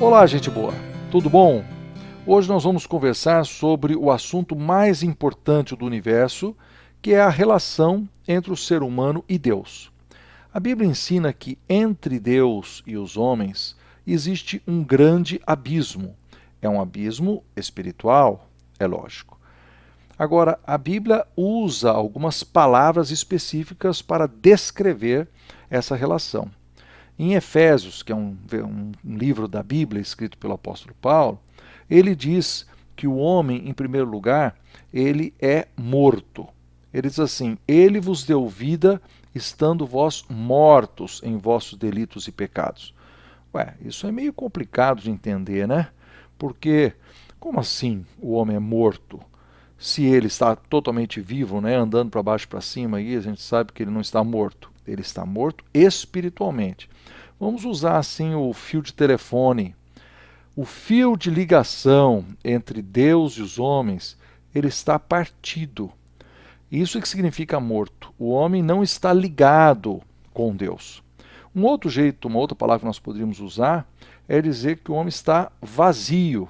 Olá, gente boa, tudo bom? Hoje nós vamos conversar sobre o assunto mais importante do universo, que é a relação entre o ser humano e Deus. A Bíblia ensina que entre Deus e os homens existe um grande abismo. É um abismo espiritual, é lógico. Agora, a Bíblia usa algumas palavras específicas para descrever essa relação. Em Efésios, que é um livro da Bíblia escrito pelo apóstolo Paulo, ele diz que o homem, em primeiro lugar, ele é morto. Ele diz assim: Ele vos deu vida, estando vós mortos em vossos delitos e pecados. Ué, isso é meio complicado de entender, né? Porque, como assim o homem é morto? Se ele está totalmente vivo, né, andando para baixo e para cima, aí a gente sabe que ele não está morto. Ele está morto espiritualmente. Vamos usar assim o fio de telefone. O fio de ligação entre Deus e os homens, ele está partido. Isso é que significa morto. O homem não está ligado com Deus. Um outro jeito, uma outra palavra que nós poderíamos usar é dizer que o homem está vazio.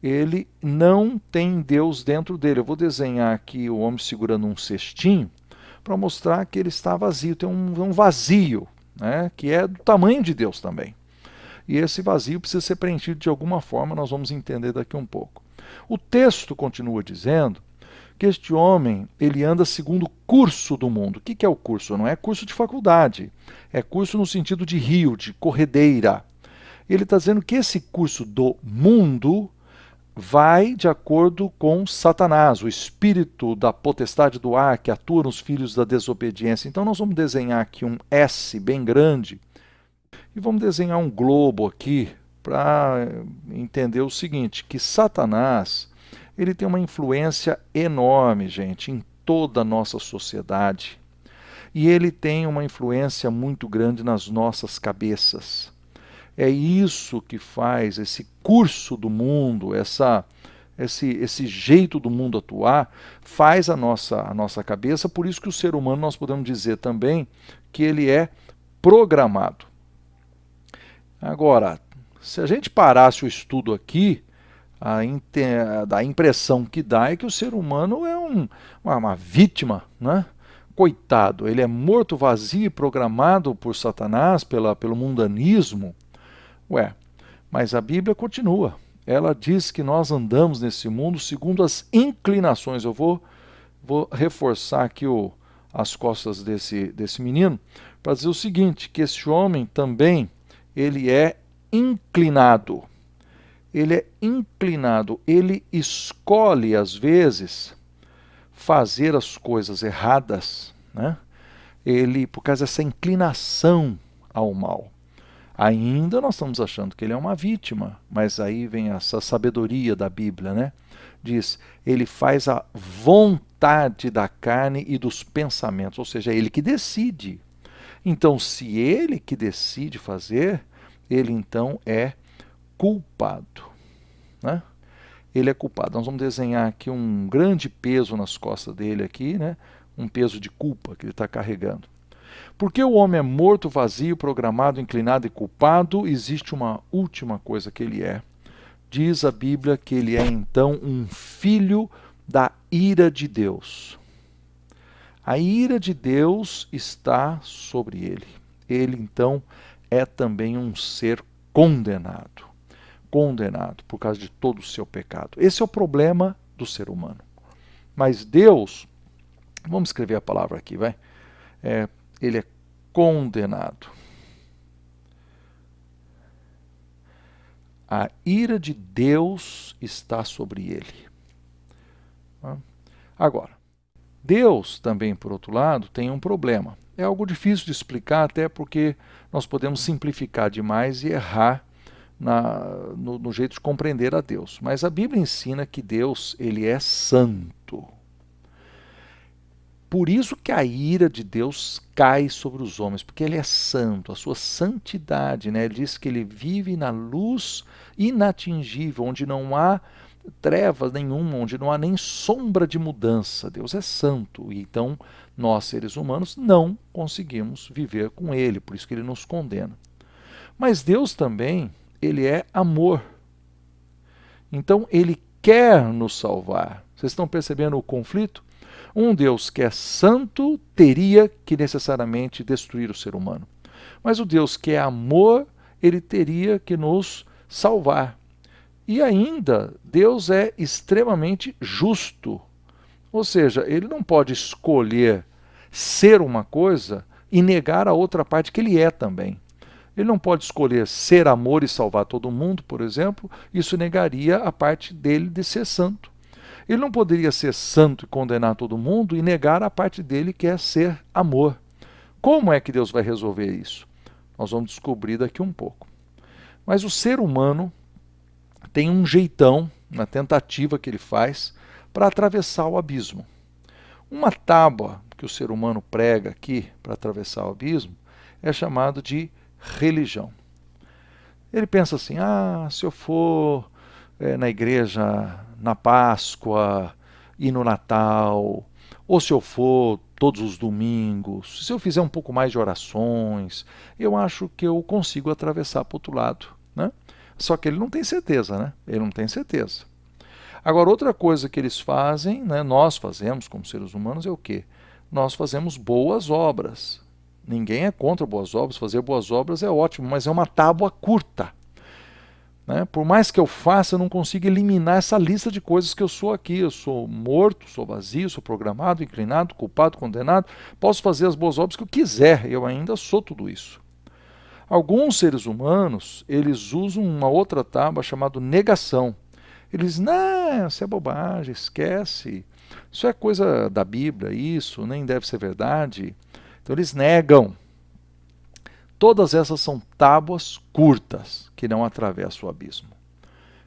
Ele não tem Deus dentro dele. Eu vou desenhar aqui o homem segurando um cestinho para mostrar que ele está vazio. Tem um vazio, né, que é do tamanho de Deus também. E esse vazio precisa ser preenchido de alguma forma, nós vamos entender daqui um pouco. O texto continua dizendo que este homem, ele anda segundo o curso do mundo. O que é o curso? Não é curso de faculdade, é curso no sentido de rio, de corredeira. Ele está dizendo que esse curso do mundo vai de acordo com Satanás, o espírito da potestade do ar que atua nos filhos da desobediência. Então nós vamos desenhar aqui um S bem grande e vamos desenhar um globo aqui para entender o seguinte, que Satanás, ele tem uma influência enorme, gente, em toda a nossa sociedade. E ele tem uma influência muito grande nas nossas cabeças. É isso que faz esse curso do mundo, esse jeito do mundo atuar, faz a nossa cabeça. Por isso que o ser humano, nós podemos dizer também que ele é programado. Agora, se a gente parasse o estudo aqui, a impressão que dá é que o ser humano é uma vítima, né? Coitado, ele é morto, vazio e programado por Satanás, pelo mundanismo. Ué, mas a Bíblia continua. Ela diz que nós andamos nesse mundo segundo as inclinações. Eu vou reforçar aqui as costas desse menino para dizer o seguinte, que esse homem também, ele é inclinado. Ele é inclinado, ele escolhe às vezes fazer as coisas erradas, né? Ele, por causa dessa inclinação ao mal. Ainda nós estamos achando que ele é uma vítima, mas aí vem essa sabedoria da Bíblia, né? Diz, ele faz a vontade da carne e dos pensamentos, ou seja, é ele que decide. Então, se ele que decide fazer, ele então é culpado, né? Ele é culpado. Nós vamos desenhar aqui um grande peso nas costas dele aqui, né? Um peso de culpa que ele está carregando. Porque o homem é morto, vazio, programado, inclinado e culpado, existe uma última coisa que ele é. Diz a Bíblia que ele é então um filho da ira de Deus. A ira de Deus está sobre ele. Ele então é também um ser condenado. Condenado por causa de todo o seu pecado. Esse é o problema do ser humano. Mas Deus, vamos escrever a palavra aqui, vai? Ele é condenado. A ira de Deus está sobre ele. Agora, Deus também, por outro lado, tem um problema. É algo difícil de explicar, até porque nós podemos simplificar demais e errar no jeito de compreender a Deus. Mas a Bíblia ensina que Deus, ele é santo. Por isso que a ira de Deus cai sobre os homens, porque ele é santo, a sua santidade, né? Ele diz que ele vive na luz inatingível, onde não há trevas nenhuma, onde não há nem sombra de mudança. Deus é santo, e então nós, seres humanos, não conseguimos viver com ele, por isso que ele nos condena. Mas Deus também, ele é amor. Então, ele quer nos salvar. Vocês estão percebendo o conflito? Um Deus que é santo teria que necessariamente destruir o ser humano. Mas o Deus que é amor, ele teria que nos salvar. E ainda, Deus é extremamente justo. Ou seja, ele não pode escolher ser uma coisa e negar a outra parte que ele é também. Ele não pode escolher ser amor e salvar todo mundo, por exemplo, isso negaria a parte dele de ser santo. Ele não poderia ser santo e condenar todo mundo e negar a parte dele que é ser amor. Como é que Deus vai resolver isso? Nós vamos descobrir daqui um pouco. Mas o ser humano tem um jeitão, na tentativa que ele faz, para atravessar o abismo. Uma tábua que o ser humano prega aqui para atravessar o abismo é chamado de religião. Ele pensa assim, se eu for na igreja na Páscoa e no Natal, ou se eu for todos os domingos, se eu fizer um pouco mais de orações, eu acho que eu consigo atravessar para o outro lado, né? Só que ele não tem certeza, né? Ele não tem certeza. Agora, outra coisa que eles fazem, né, nós fazemos como seres humanos, é o quê? Nós fazemos boas obras. Ninguém é contra boas obras, fazer boas obras é ótimo, mas é uma tábua curta. Né? Por mais que eu faça, eu não consigo eliminar essa lista de coisas que eu sou aqui. Eu sou morto, sou vazio, sou programado, inclinado, culpado, condenado. Posso fazer as boas obras que eu quiser, eu ainda sou tudo isso. Alguns seres humanos, eles usam uma outra tábua chamada negação. Eles dizem, não, isso é bobagem, esquece. Isso é coisa da Bíblia, isso nem deve ser verdade. Então eles negam. Todas essas são tábuas curtas que não atravessam o abismo.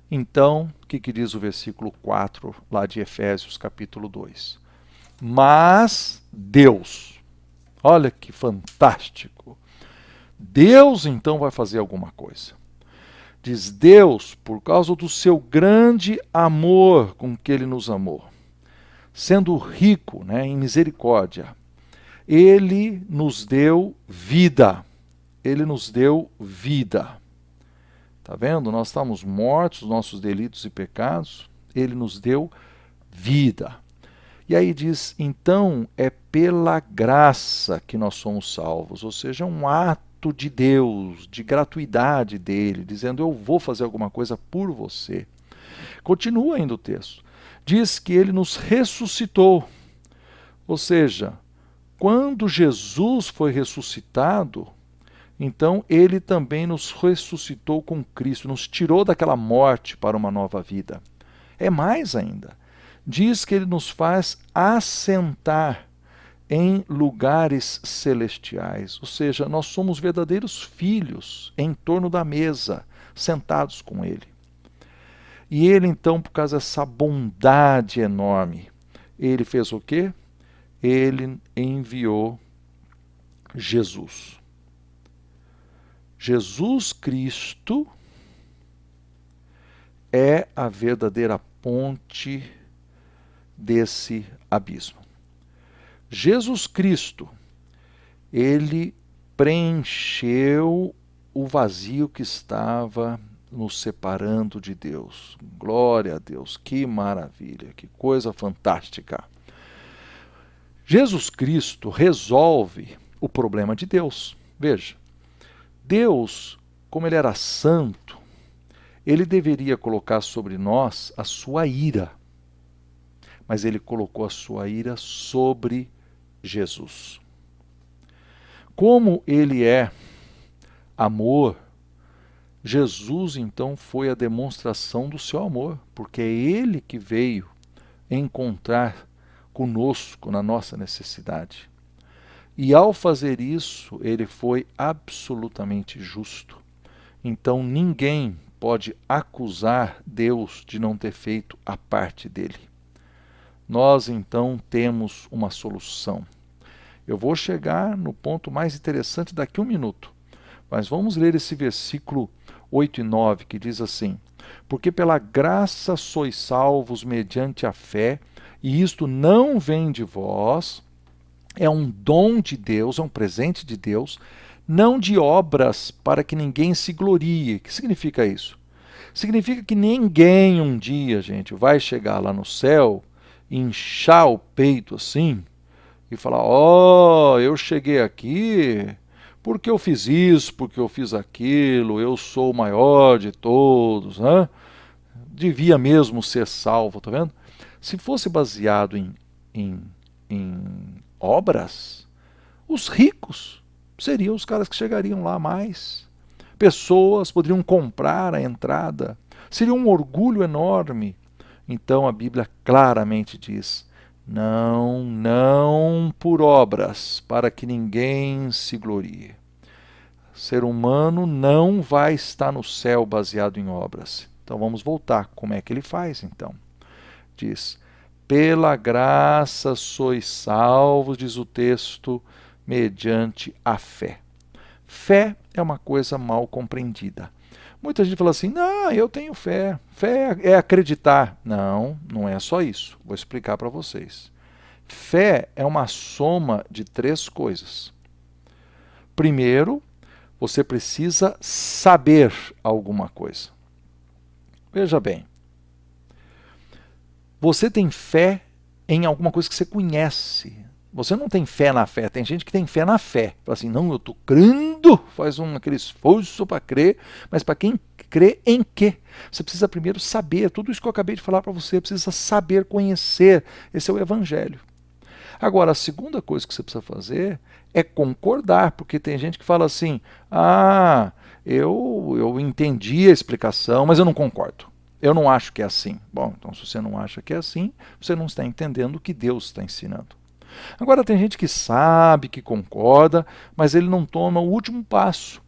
Então, o que diz o versículo 4 lá de Efésios capítulo 2? Mas Deus, olha que fantástico, Deus então vai fazer alguma coisa. Diz Deus, por causa do seu grande amor com que ele nos amou, sendo rico, né, em misericórdia, ele nos deu vida. Ele nos deu vida. Está vendo? Nós estamos mortos, nossos delitos e pecados. Ele nos deu vida. E aí diz, então é pela graça que nós somos salvos. Ou seja, um ato de Deus, de gratuidade dele, dizendo, eu vou fazer alguma coisa por você. Continua ainda o texto. Diz que ele nos ressuscitou. Ou seja, quando Jesus foi ressuscitado, então ele também nos ressuscitou com Cristo, nos tirou daquela morte para uma nova vida. É mais ainda. Diz que ele nos faz assentar em lugares celestiais. Ou seja, nós somos verdadeiros filhos em torno da mesa, sentados com ele. E ele então, por causa dessa bondade enorme, ele fez o quê? Ele enviou Jesus. Jesus Cristo é a verdadeira ponte desse abismo. Jesus Cristo, ele preencheu o vazio que estava nos separando de Deus. Glória a Deus, que maravilha, que coisa fantástica. Jesus Cristo resolve o problema de Deus. Veja, Deus, como ele era santo, ele deveria colocar sobre nós a sua ira. Mas ele colocou a sua ira sobre Jesus. Como ele é amor, Jesus então foi a demonstração do seu amor, porque é ele que veio encontrar conosco na nossa necessidade. E ao fazer isso, ele foi absolutamente justo. Então ninguém pode acusar Deus de não ter feito a parte dele. Nós então temos uma solução. Eu vou chegar no ponto mais interessante daqui a um minuto. Mas vamos ler esse versículo 8 e 9, que diz assim: porque pela graça sois salvos mediante a fé, e isto não vem de vós, é um dom de Deus, é um presente de Deus, não de obras para que ninguém se glorie. O que significa isso? Significa que ninguém um dia, gente, vai chegar lá no céu, inchar o peito assim e falar: ó, eu cheguei aqui porque eu fiz isso, porque eu fiz aquilo, eu sou o maior de todos, né? Devia mesmo ser salvo, tá vendo? Se fosse baseado em, em obras, os ricos seriam os caras que chegariam lá mais. Pessoas poderiam comprar a entrada. Seria um orgulho enorme. Então a Bíblia claramente diz: não por obras, para que ninguém se glorie. O ser humano não vai estar no céu baseado em obras. Então vamos voltar. Como é que ele faz então? Diz: pela graça sois salvos, diz o texto, mediante a fé. Fé é uma coisa mal compreendida. Muita gente fala assim: não, eu tenho fé. Fé é acreditar. Não, não é só isso. Vou explicar para vocês. Fé é uma soma de três coisas. Primeiro, você precisa saber alguma coisa. Veja bem, você tem fé em alguma coisa que você conhece. Você não tem fé na fé. Tem gente que tem fé na fé. Fala assim: não, eu estou crendo. Faz aquele esforço para crer. Mas para quem crê em quê? Você precisa primeiro saber. Tudo isso que eu acabei de falar para você, precisa saber, conhecer. Esse é o Evangelho. Agora, a segunda coisa que você precisa fazer é concordar. Porque tem gente que fala assim: ah, eu entendi a explicação, mas eu não concordo. Eu não acho que é assim. Bom, então se você não acha que é assim, você não está entendendo o que Deus está ensinando. Agora tem gente que sabe, que concorda, mas ele não toma o último passo.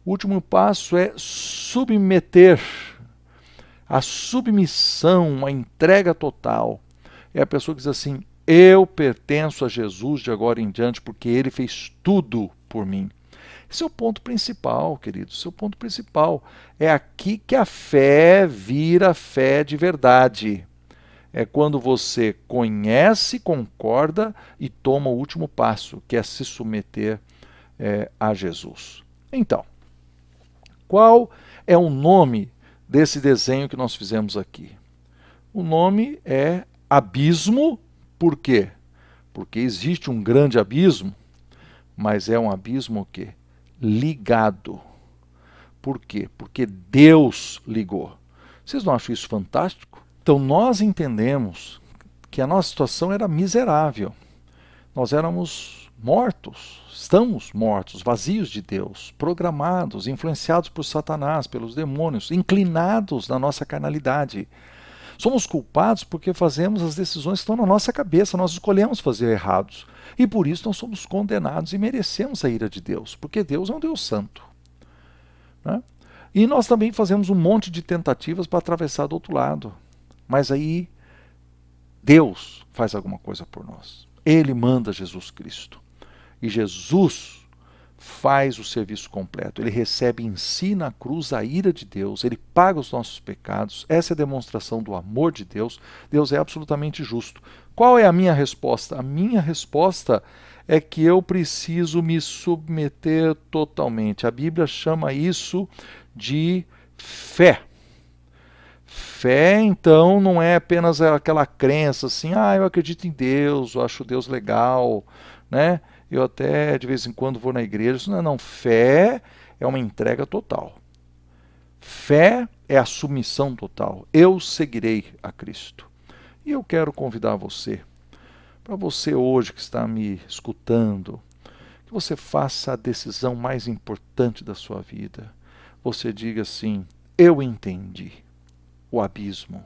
O último passo é submeter. A submissão, a entrega total. É a pessoa que diz assim: eu pertenço a Jesus de agora em diante porque ele fez tudo por mim. Esse é o ponto principal, queridos. Esse é o ponto principal. É aqui que a fé vira fé de verdade. É quando você conhece, concorda e toma o último passo, que é se submeter a Jesus. Então, qual é o nome desse desenho que nós fizemos aqui? O nome é abismo. Por quê? Porque existe um grande abismo, mas é um abismo o quê? Ligado. Por quê? Porque Deus ligou. Vocês não acham isso fantástico? Então nós entendemos que a nossa situação era miserável. Nós éramos mortos, estamos mortos, vazios de Deus, programados, influenciados por Satanás, pelos demônios, inclinados na nossa carnalidade. Somos culpados porque fazemos as decisões que estão na nossa cabeça, nós escolhemos fazer errados. E por isso nós somos condenados e merecemos a ira de Deus, porque Deus é um Deus santo. Né? E nós também fazemos um monte de tentativas para atravessar do outro lado. Mas aí Deus faz alguma coisa por nós. Ele manda Jesus Cristo. E Jesus faz o serviço completo. Ele recebe em si na cruz a ira de Deus. Ele paga os nossos pecados. Essa é a demonstração do amor de Deus. Deus é absolutamente justo. Qual é a minha resposta? A minha resposta é que eu preciso me submeter totalmente. A Bíblia chama isso de fé. Fé, então, não é apenas aquela crença assim: ah, eu acredito em Deus, eu acho Deus legal, né? Eu até de vez em quando vou na igreja. Não, não. Fé é uma entrega total. Fé é a submissão total. Eu seguirei a Cristo. E eu quero convidar você, para você hoje que está me escutando, que você faça a decisão mais importante da sua vida. Você diga assim: eu entendi o abismo.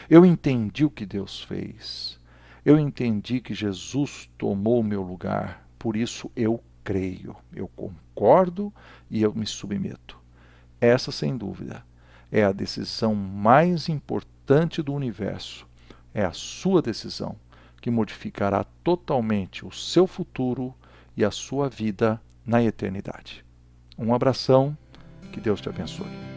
Eu entendi o que Deus fez. Eu entendi que Jesus tomou o meu lugar. Por isso eu creio, eu concordo e eu me submeto. Essa, sem dúvida, é a decisão mais importante do universo. É a sua decisão que modificará totalmente o seu futuro e a sua vida na eternidade. Um abração, que Deus te abençoe.